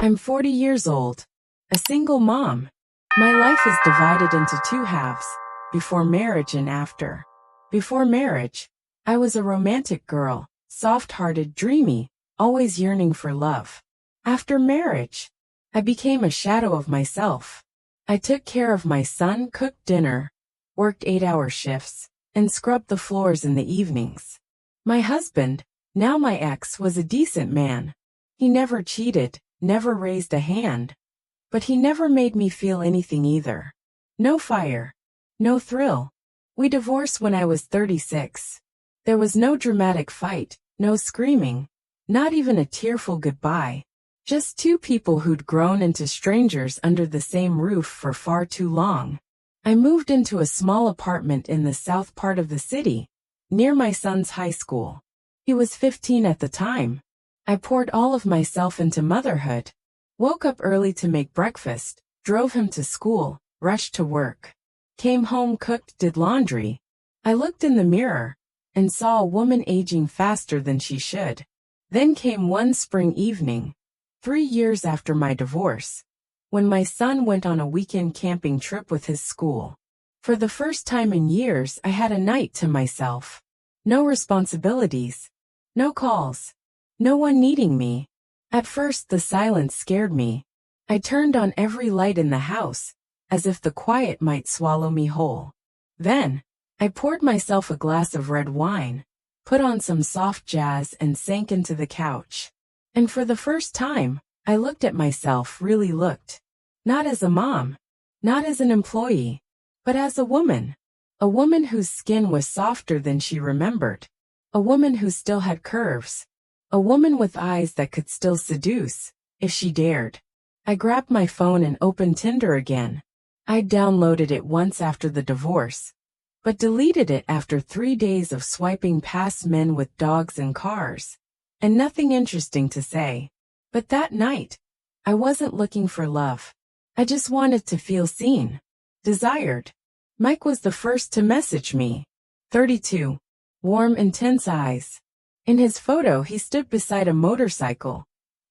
I'm 40 years old, a single mom. My life is divided into two halves, before marriage and after. Before marriage, I was a romantic girl, soft-hearted, dreamy, always yearning for love. After marriage, I became a shadow of myself. I took care of my son, cooked dinner, worked 8-hour shifts, and scrubbed the floors in the evenings. My husband, now my ex, was a decent man. He never cheated, never raised a hand. But he never made me feel anything either. No fire. No thrill. We divorced when I was 36. There was no dramatic fight, no screaming, not even a tearful goodbye. Just two people who'd grown into strangers under the same roof for far too long. I moved into a small apartment in the south part of the city, near my son's high school. He was 15 at the time. I poured all of myself into motherhood. Woke up early to make breakfast, drove him to school, rushed to work. Came home, cooked, did laundry. I looked in the mirror and saw a woman aging faster than she should. Then came one spring evening, 3 years after my divorce, when my son went on a weekend camping trip with his school. For the first time in years, I had a night to myself. No responsibilities. No calls. No one needing me. At first the silence scared me. I turned on every light in the house, as if the quiet might swallow me whole. Then, I poured myself a glass of red wine, put on some soft jazz and sank into the couch. And for the first time, I looked at myself, really looked. Not as a mom, not as an employee, but as a woman. A woman whose skin was softer than she remembered. A woman who still had curves. A woman with eyes that could still seduce, if she dared. I grabbed my phone and opened Tinder again. I'd downloaded it once after the divorce, but deleted it after 3 days of swiping past men with dogs and cars. And nothing interesting to say. But that night, I wasn't looking for love. I just wanted to feel seen, desired. Mike was the first to message me. 32. Warm, intense eyes. In his photo, he stood beside a motorcycle.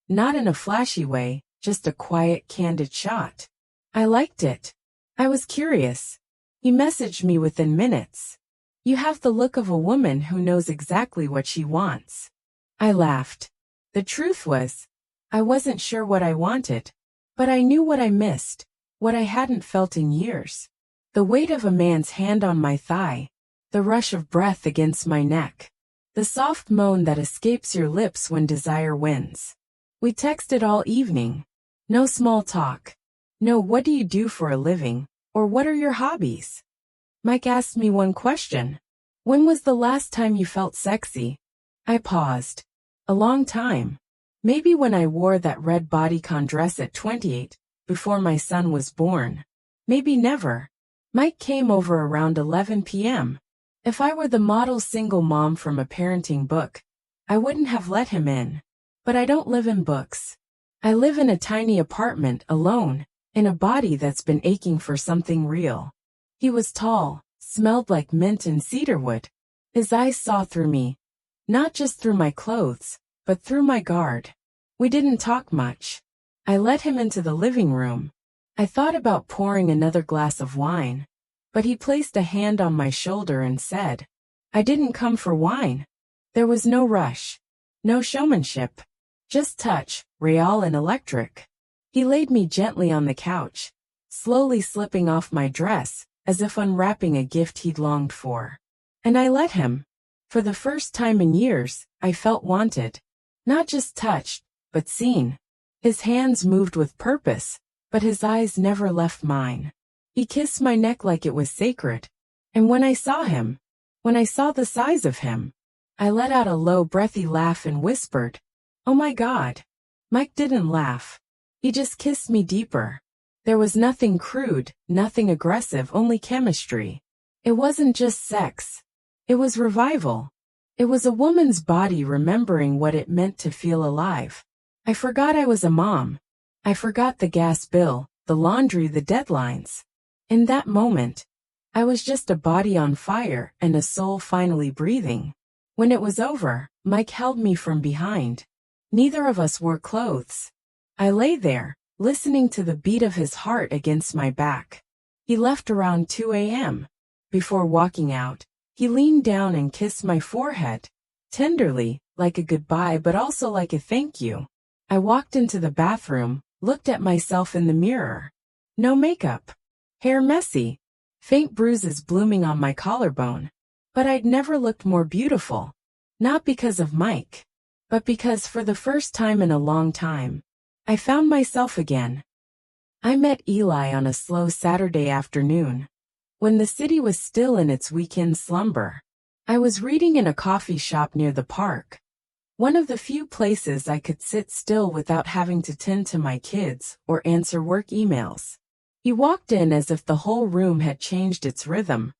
Not in a flashy way, just a quiet, candid shot. I liked it. I was curious. He messaged me within minutes. You have the look of a woman who knows exactly what she wants. I laughed. The truth was, I wasn't sure what I wanted, but I knew what I missed, what I hadn't felt in years. The weight of a man's hand on my thigh, the rush of breath against my neck. The soft moan that escapes your lips when desire wins. We texted all evening. No small talk. No what do you do for a living, or what are your hobbies? Mike asked me one question. When was the last time you felt sexy? I paused. A long time. Maybe when I wore that red bodycon dress at 28, before my son was born. Maybe never. Mike came over around 11 p.m. If I were the model single mom from a parenting book, I wouldn't have let him in. But I don't live in books. I live in a tiny apartment, alone, in a body that's been aching for something real. He was tall, smelled like mint and cedarwood. His eyes saw through me. Not just through my clothes, but through my guard. We didn't talk much. I led him into the living room. I thought about pouring another glass of wine. But he placed a hand on my shoulder and said, I didn't come for wine. There was no rush. No showmanship. Just touch, real and electric. He laid me gently on the couch, slowly slipping off my dress, as if unwrapping a gift he'd longed for. And I let him. For the first time in years, I felt wanted. Not just touched, but seen. His hands moved with purpose, but his eyes never left mine. He kissed my neck like it was sacred. And when I saw him, when I saw the size of him, I let out a low, breathy laugh and whispered, Oh my God. Mike didn't laugh. He just kissed me deeper. There was nothing crude, nothing aggressive, only chemistry. It wasn't just sex. It was revival. It was a woman's body remembering what it meant to feel alive. I forgot I was a mom. I forgot the gas bill, the laundry, the deadlines. In that moment, I was just a body on fire and a soul finally breathing. When it was over, Mike held me from behind. Neither of us wore clothes. I lay there, listening to the beat of his heart against my back. He left around 2 a.m. Before walking out, he leaned down and kissed my forehead, tenderly, like a goodbye but also like a thank you. I walked into the bathroom, looked at myself in the mirror. No makeup. Hair messy. Faint bruises blooming on my collarbone. But I'd never looked more beautiful. Not because of Mike, but because for the first time in a long time, I found myself again. I met Eli on a slow Saturday afternoon, when the city was still in its weekend slumber. I was reading in a coffee shop near the park, one of the few places I could sit still without having to tend to my kids or answer work emails. He walked in as if the whole room had changed its rhythm.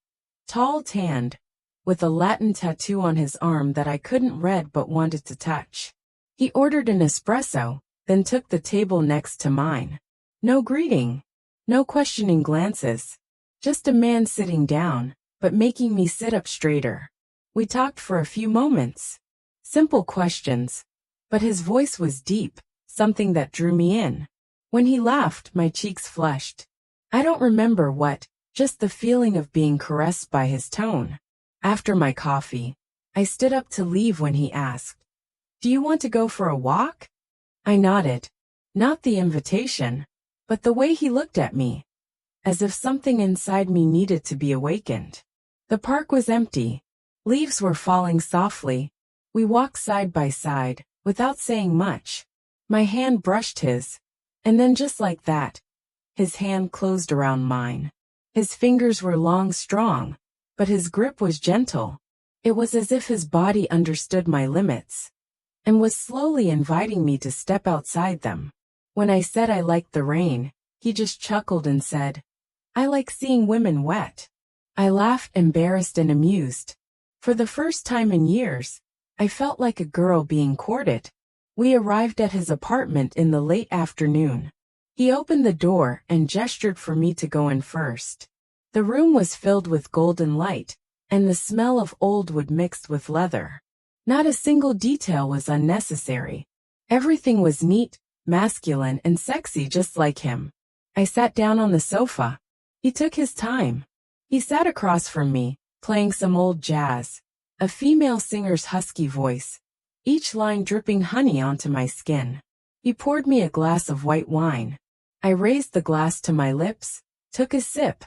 Tall, tanned, with a Latin tattoo on his arm that I couldn't read but wanted to touch. He ordered an espresso, then took the table next to mine. No greeting, no questioning glances, just a man sitting down, but making me sit up straighter. We talked for a few moments. Simple questions, but his voice was deep, something that drew me in. When he laughed, my cheeks flushed. I don't remember what, just the feeling of being caressed by his tone. After my coffee, I stood up to leave when he asked, "Do you want to go for a walk?" I nodded. Not the invitation, but the way he looked at me, as if something inside me needed to be awakened. The park was empty. Leaves were falling softly. We walked side by side, without saying much. My hand brushed his, and then just like that, his hand closed around mine. His fingers were long, strong, but his grip was gentle. It was as if his body understood my limits, and was slowly inviting me to step outside them. When I said I liked the rain, he just chuckled and said, "I like seeing women wet." I laughed, embarrassed and amused. For the first time in years, I felt like a girl being courted. We arrived at his apartment in the late afternoon. He opened the door and gestured for me to go in first. The room was filled with golden light, and the smell of old wood mixed with leather. Not a single detail was unnecessary. Everything was neat, masculine, and sexy just like him. I sat down on the sofa. He took his time. He sat across from me, playing some old jazz, a female singer's husky voice, each line dripping honey onto my skin. He poured me a glass of white wine. I raised the glass to my lips, took a sip,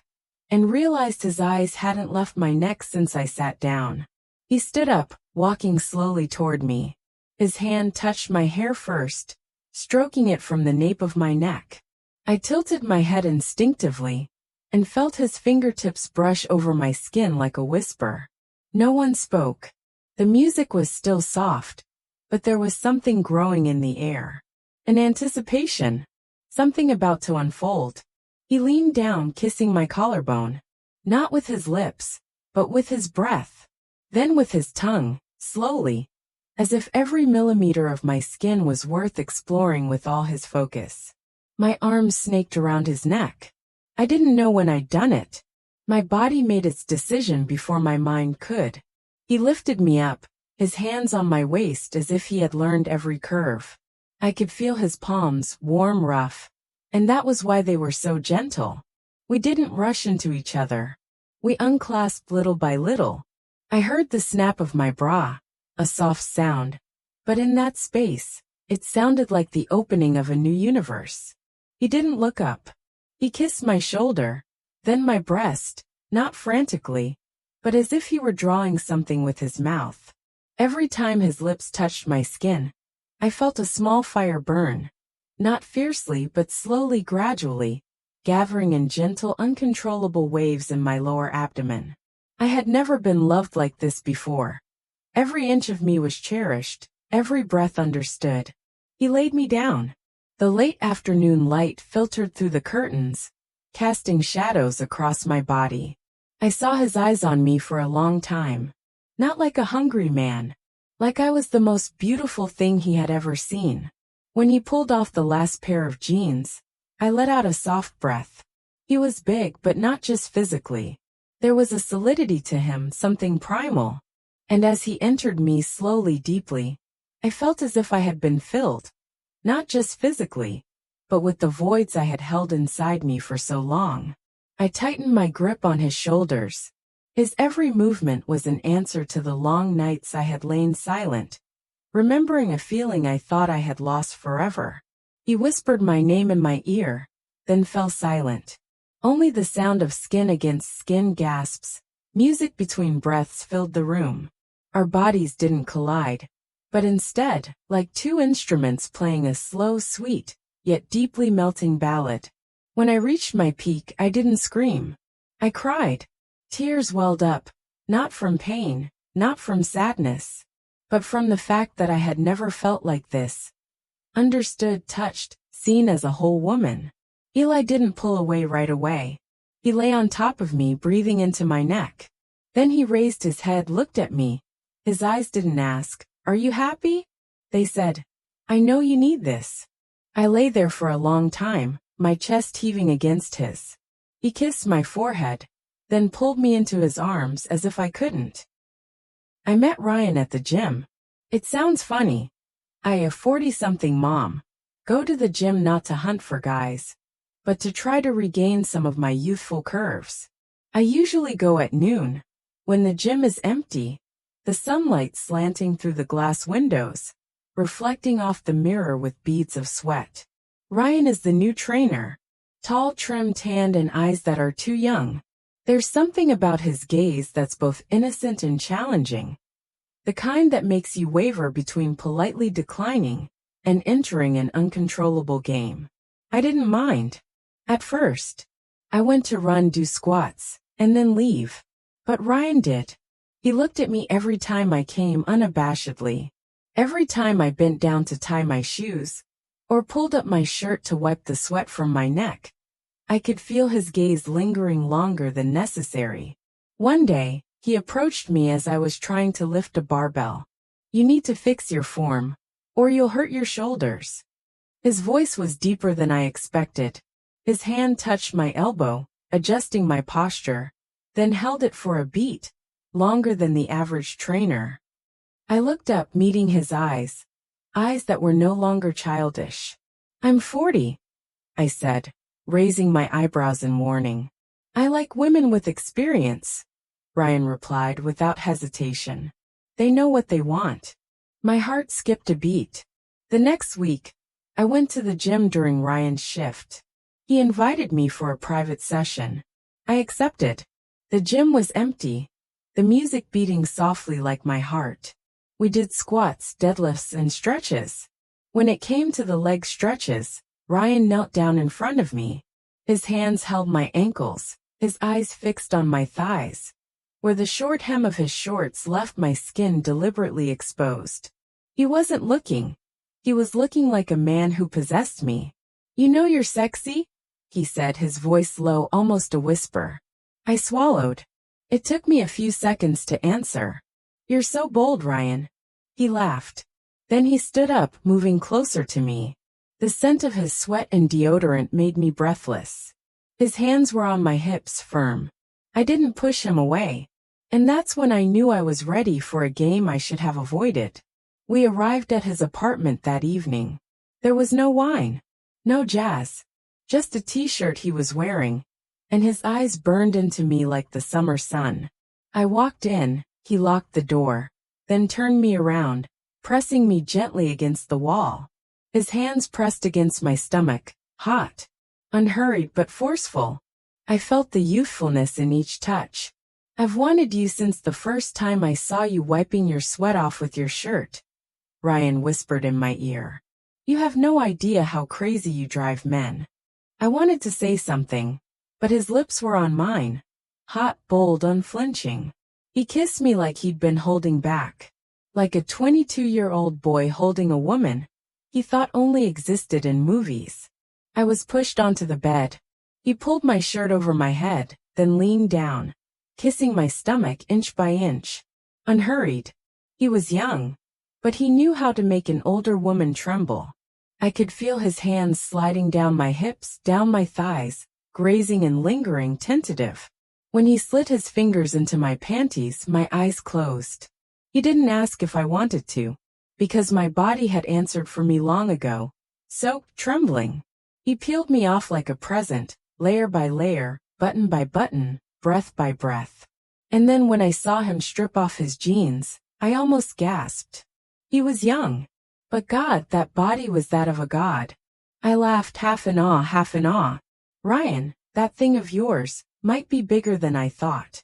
and realized his eyes hadn't left my neck since I sat down. He stood up, walking slowly toward me. His hand touched my hair first, stroking it from the nape of my neck. I tilted my head instinctively, and felt his fingertips brush over my skin like a whisper. No one spoke. The music was still soft, but there was something growing in the air. An anticipation. Something about to unfold. He leaned down, kissing my collarbone. Not with his lips, but with his breath. Then with his tongue, slowly, as if every millimeter of my skin was worth exploring with all his focus. My arms snaked around his neck. I didn't know when I'd done it. My body made its decision before my mind could. He lifted me up, his hands on my waist as if he had learned every curve. I could feel his palms, warm, rough, and that was why they were so gentle. We didn't rush into each other. We unclasped little by little. I heard the snap of my bra, a soft sound, but in that space, it sounded like the opening of a new universe. He didn't look up. He kissed my shoulder, then my breast, not frantically, but as if he were drawing something with his mouth. Every time his lips touched my skin, I felt a small fire burn, not fiercely but slowly, gradually, gathering in gentle, uncontrollable waves in my lower abdomen. I had never been loved like this before. Every inch of me was cherished, every breath understood. He laid me down. The late afternoon light filtered through the curtains, casting shadows across my body. I saw his eyes on me for a long time. Not like a hungry man, like I was the most beautiful thing he had ever seen. When he pulled off the last pair of jeans, I let out a soft breath. He was big, but not just physically. There was a solidity to him, something primal. And as he entered me slowly, deeply, I felt as if I had been filled. not just physically, but with the voids I had held inside me for so long. I tightened my grip on his shoulders. His every movement was an answer to the long nights I had lain silent, remembering a feeling I thought I had lost forever. He whispered my name in my ear, then fell silent. Only the sound of skin against skin gasps, music between breaths filled the room. Our bodies didn't collide, but instead, like two instruments playing a slow, sweet, yet deeply melting ballad. When I reached my peak, I didn't scream. I cried. Tears welled up, not from pain, not from sadness, but from the fact that I had never felt like this. Understood, touched, seen as a whole woman. Eli didn't pull away right away. He lay on top of me, breathing into my neck. Then he raised his head, looked at me. His eyes didn't ask, "Are you happy?" They said, "I know you need this." I lay there for a long time, my chest heaving against his. He kissed my forehead, then pulled me into his arms as if I couldn't. I met Ryan at the gym. It sounds funny. I, a 40-something mom, go to the gym not to hunt for guys, but to try to regain some of my youthful curves. I usually go at noon, when the gym is empty, the sunlight slanting through the glass windows, reflecting off the mirror with beads of sweat. Ryan is the new trainer, tall, trim, tanned, and eyes that are too young. There's something about his gaze that's both innocent and challenging, the kind that makes you waver between politely declining and entering an uncontrollable game. I didn't mind. At first, I went to run, do squats, and then leave. But Ryan did. He looked at me every time I came, unabashedly. Every time I bent down to tie my shoes, or pulled up my shirt to wipe the sweat from my neck, I could feel his gaze lingering longer than necessary. One day, he approached me as I was trying to lift a barbell. "You need to fix your form, or you'll hurt your shoulders." His voice was deeper than I expected. His hand touched my elbow, adjusting my posture, then held it for a beat, longer than the average trainer. I looked up, meeting his eyes that were no longer childish. "I'm 40, I said, raising my eyebrows in warning. "I like women with experience," Ryan replied without hesitation. "They know what they want." My heart skipped a beat. The next week, I went to the gym during Ryan's shift. He invited me for a private session. I accepted. The gym was empty, the music beating softly like my heart. We did squats, deadlifts, and stretches. When it came to the leg stretches, Ryan knelt down in front of me. His hands held my ankles, his eyes fixed on my thighs, where the short hem of his shorts left my skin deliberately exposed. He wasn't looking. He was looking like a man who possessed me. "You know you're sexy?" he said, his voice low, almost a whisper. I swallowed. It took me a few seconds to answer. "You're so bold, Ryan." He laughed. Then he stood up, moving closer to me. The scent of his sweat and deodorant made me breathless. His hands were on my hips, firm. I didn't push him away. And that's when I knew I was ready for a game I should have avoided. We arrived at his apartment that evening. There was no wine, no jazz, just a t-shirt he was wearing, and his eyes burned into me like the summer sun. I walked in, he locked the door, then turned me around, pressing me gently against the wall. His hands pressed against my stomach, hot, unhurried but forceful. I felt the youthfulness in each touch. "I've wanted you since the first time I saw you wiping your sweat off with your shirt," Ryan whispered in my ear. "You have no idea how crazy you drive men." I wanted to say something, but his lips were on mine, hot, bold, unflinching. He kissed me like he'd been holding back, like a 22-year-old boy holding a woman he thought only existed in movies. I was pushed onto the bed. He pulled my shirt over my head, then leaned down, kissing my stomach inch by inch. Unhurried. He was young, but he knew how to make an older woman tremble. I could feel his hands sliding down my hips, down my thighs, grazing and lingering, tentative. When he slid his fingers into my panties, my eyes closed. He didn't ask if I wanted to, because my body had answered for me long ago. soaked, trembling. He peeled me off like a present, layer by layer, button by button, breath by breath. And then when I saw him strip off his jeans, I almost gasped. He was young. But God, that body was that of a god. I laughed, half in awe, half in awe. Ryan, that thing of yours might be bigger than I thought.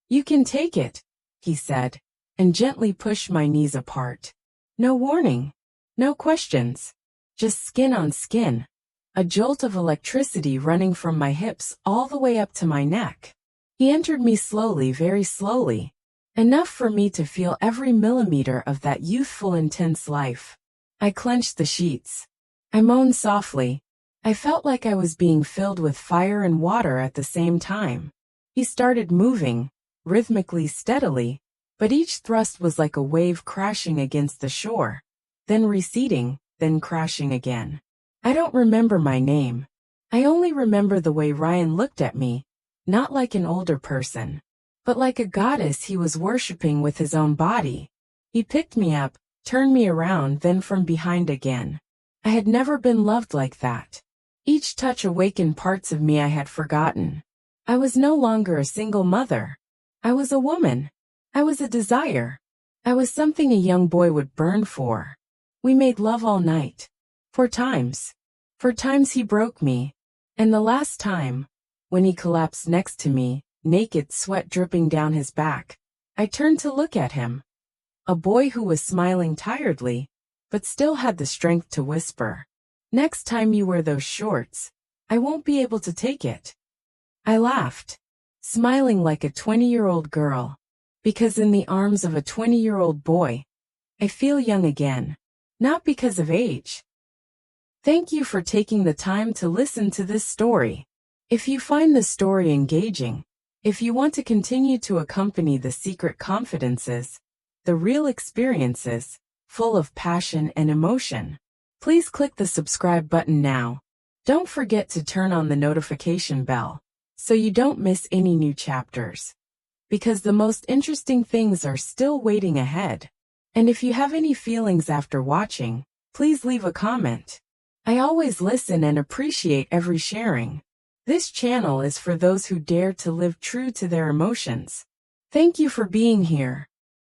You can take it, he said, and gently pushed my knees apart. No warning. No questions. Just skin on skin. A jolt of electricity running from my hips all the way up to my neck. He entered me slowly, very slowly. Enough for me to feel every millimeter of that youthful, intense life. I clenched the sheets. I moaned softly. I felt like I was being filled with fire and water at the same time. He started moving, rhythmically, steadily, but each thrust was like a wave crashing against the shore, then receding, then crashing again. I don't remember my name. I only remember the way Ryan looked at me, not like an older person, but like a goddess he was worshipping with his own body. He picked me up, turned me around, then from behind again. I had never been loved like that. Each touch awakened parts of me I had forgotten. I was no longer a single mother. I was a woman. I was a desire. I was something a young boy would burn for. We made love all night. For times. For times he broke me. And the last time, when he collapsed next to me, naked, sweat dripping down his back, I turned to look at him. A boy who was smiling tiredly, but still had the strength to whisper, "Next time you wear those shorts, I won't be able to take it." I laughed, smiling like a 20-year-old girl, because in the arms of a 20-year-old boy, I feel young again, not because of age. Thank you for taking the time to listen to this story. If you find the story engaging, if you want to continue to accompany the secret confidences, the real experiences, full of passion and emotion, please click the subscribe button now. Don't forget to turn on the notification bell, so you don't miss any new chapters. Because the most interesting things are still waiting ahead. And if you have any feelings after watching, please leave a comment. I always listen and appreciate every sharing. This channel is for those who dare to live true to their emotions. Thank you for being here.